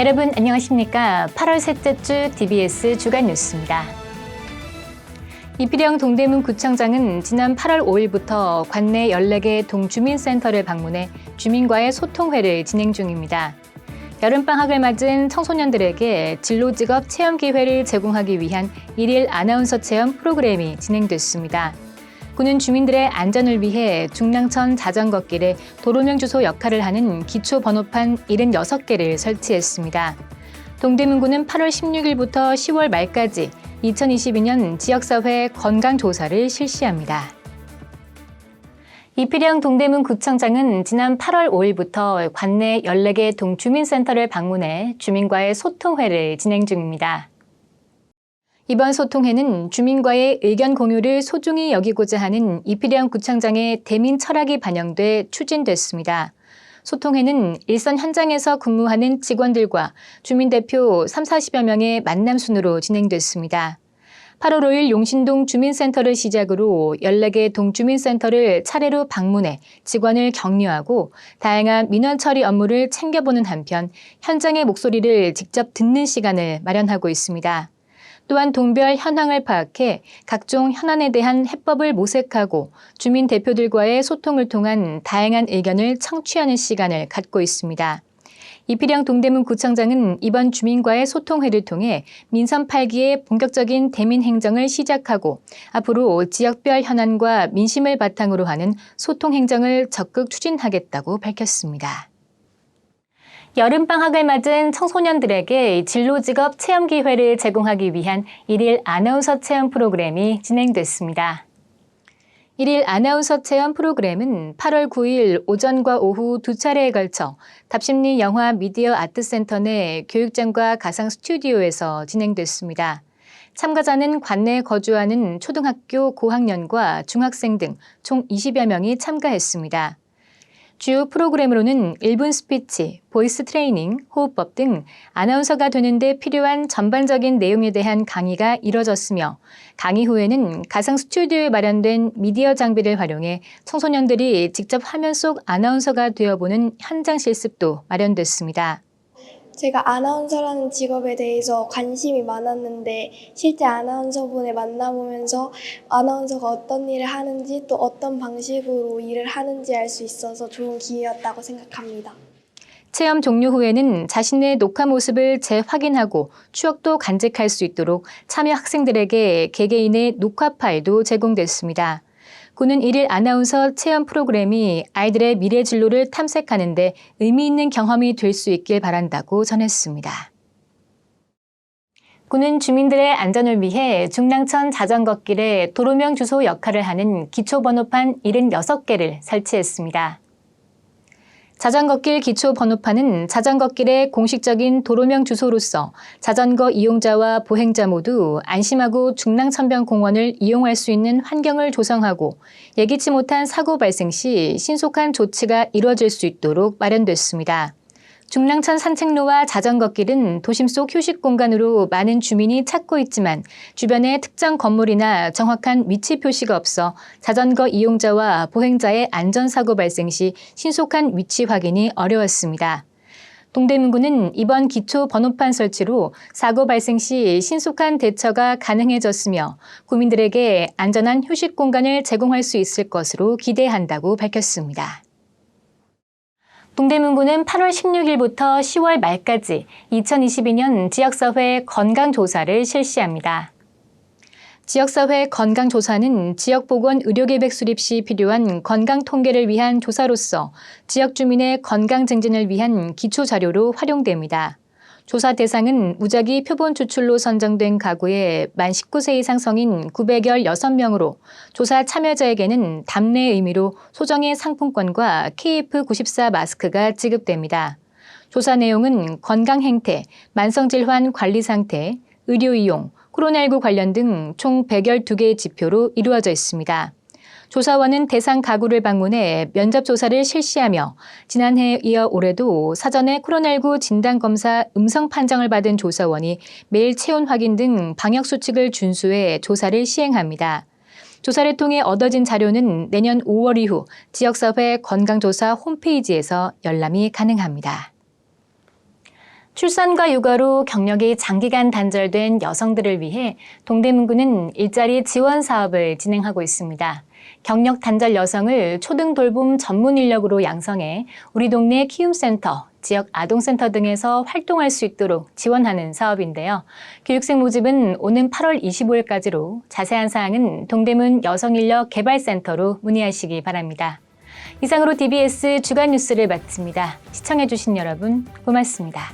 여러분 안녕하십니까? 8월 셋째 주 DBS 주간 뉴스입니다. 이필영 동대문 구청장은 지난 8월 5일부터 관내 14개 동주민센터를 방문해 주민과의 소통회를 진행 중입니다. 여름방학을 맞은 청소년들에게 진로직업 체험 기회를 제공하기 위한 일일 아나운서 체험 프로그램이 진행됐습니다. 군은 주민들의 안전을 위해 중랑천 자전거길에 도로명 주소 역할을 하는 기초 번호판 76개를 설치했습니다. 동대문구는 8월 16일부터 10월 말까지 2022년 지역사회 건강조사를 실시합니다. 이필영 동대문 구청장은 지난 8월 5일부터 관내 14개 동주민센터를 방문해 주민과의 소통회를 진행 중입니다. 이번 소통회는 주민과의 의견 공유를 소중히 여기고자 하는 이필영 구청장의 대민 철학이 반영돼 추진됐습니다. 소통회는 일선 현장에서 근무하는 직원들과 주민대표 30~40여 명의 만남 순으로 진행됐습니다. 8월 5일 용신동 주민센터를 시작으로 14개 동주민센터를 차례로 방문해 직원을 격려하고 다양한 민원 처리 업무를 챙겨보는 한편 현장의 목소리를 직접 듣는 시간을 마련하고 있습니다. 또한 동별 현황을 파악해 각종 현안에 대한 해법을 모색하고 주민 대표들과의 소통을 통한 다양한 의견을 청취하는 시간을 갖고 있습니다. 이필영 동대문 구청장은 이번 주민과의 소통회를 통해 민선 8기의 본격적인 대민 행정을 시작하고 앞으로 지역별 현안과 민심을 바탕으로 하는 소통 행정을 적극 추진하겠다고 밝혔습니다. 여름방학을 맞은 청소년들에게 진로직업 체험 기회를 제공하기 위한 일일 아나운서 체험 프로그램이 진행됐습니다. 일일 아나운서 체험 프로그램은 8월 9일 오전과 오후 두 차례에 걸쳐 답심리 영화 미디어 아트센터 내 교육장과 가상 스튜디오에서 진행됐습니다. 참가자는 관내에 거주하는 초등학교 고학년과 중학생 등 총 20여 명이 참가했습니다. 주요 프로그램으로는 1분 스피치, 보이스 트레이닝, 호흡법 등 아나운서가 되는데 필요한 전반적인 내용에 대한 강의가 이뤄졌으며 강의 후에는 가상 스튜디오에 마련된 미디어 장비를 활용해 청소년들이 직접 화면 속 아나운서가 되어보는 현장 실습도 마련됐습니다. 제가 아나운서라는 직업에 대해서 관심이 많았는데 실제 아나운서분을 만나보면서 아나운서가 어떤 일을 하는지 또 어떤 방식으로 일을 하는지 알 수 있어서 좋은 기회였다고 생각합니다. 체험 종료 후에는 자신의 녹화 모습을 재확인하고 추억도 간직할 수 있도록 참여 학생들에게 개개인의 녹화 파일도 제공됐습니다. 군은 일일 아나운서 체험 프로그램이 아이들의 미래 진로를 탐색하는 데 의미 있는 경험이 될 수 있길 바란다고 전했습니다. 군은 주민들의 안전을 위해 중랑천 자전거길에 도로명 주소 역할을 하는 기초번호판 76개를 설치했습니다. 자전거길 기초 번호판은 자전거길의 공식적인 도로명 주소로서 자전거 이용자와 보행자 모두 안심하고 중랑천변공원을 이용할 수 있는 환경을 조성하고 예기치 못한 사고 발생 시 신속한 조치가 이루어질 수 있도록 마련됐습니다. 중랑천 산책로와 자전거길은 도심 속 휴식 공간으로 많은 주민이 찾고 있지만 주변에 특정 건물이나 정확한 위치 표시가 없어 자전거 이용자와 보행자의 안전사고 발생 시 신속한 위치 확인이 어려웠습니다. 동대문구는 이번 기초 번호판 설치로 사고 발생 시 신속한 대처가 가능해졌으며 구민들에게 안전한 휴식 공간을 제공할 수 있을 것으로 기대한다고 밝혔습니다. 동대문구는 8월 16일부터 10월 말까지 2022년 지역사회 건강조사를 실시합니다. 지역사회 건강조사는 지역보건 의료계획 수립 시 필요한 건강통계를 위한 조사로서 지역 주민의 건강 증진을 위한 기초자료로 활용됩니다. 조사 대상은 무작위 표본 추출로 선정된 가구의 만 19세 이상 성인 916명으로 조사 참여자에게는 답례 의미로 소정의 상품권과 KF94 마스크가 지급됩니다. 조사 내용은 건강 행태, 만성질환 관리 상태, 의료 이용, 코로나19 관련 등 총 112개의 지표로 이루어져 있습니다. 조사원은 대상 가구를 방문해 면접 조사를 실시하며 지난해에 이어 올해도 사전에 코로나19 진단검사 음성 판정을 받은 조사원이 매일 체온 확인 등 방역수칙을 준수해 조사를 시행합니다. 조사를 통해 얻어진 자료는 내년 5월 이후 지역사회 건강조사 홈페이지에서 열람이 가능합니다. 출산과 육아로 경력이 장기간 단절된 여성들을 위해 동대문구는 일자리 지원 사업을 진행하고 있습니다. 경력 단절 여성을 초등 돌봄 전문 인력으로 양성해 우리 동네 키움센터, 지역 아동센터 등에서 활동할 수 있도록 지원하는 사업인데요. 교육생 모집은 오는 8월 25일까지로 자세한 사항은 동대문 여성인력개발센터로 문의하시기 바랍니다. 이상으로 DBS 주간 뉴스를 마칩니다. 시청해주신 여러분 고맙습니다.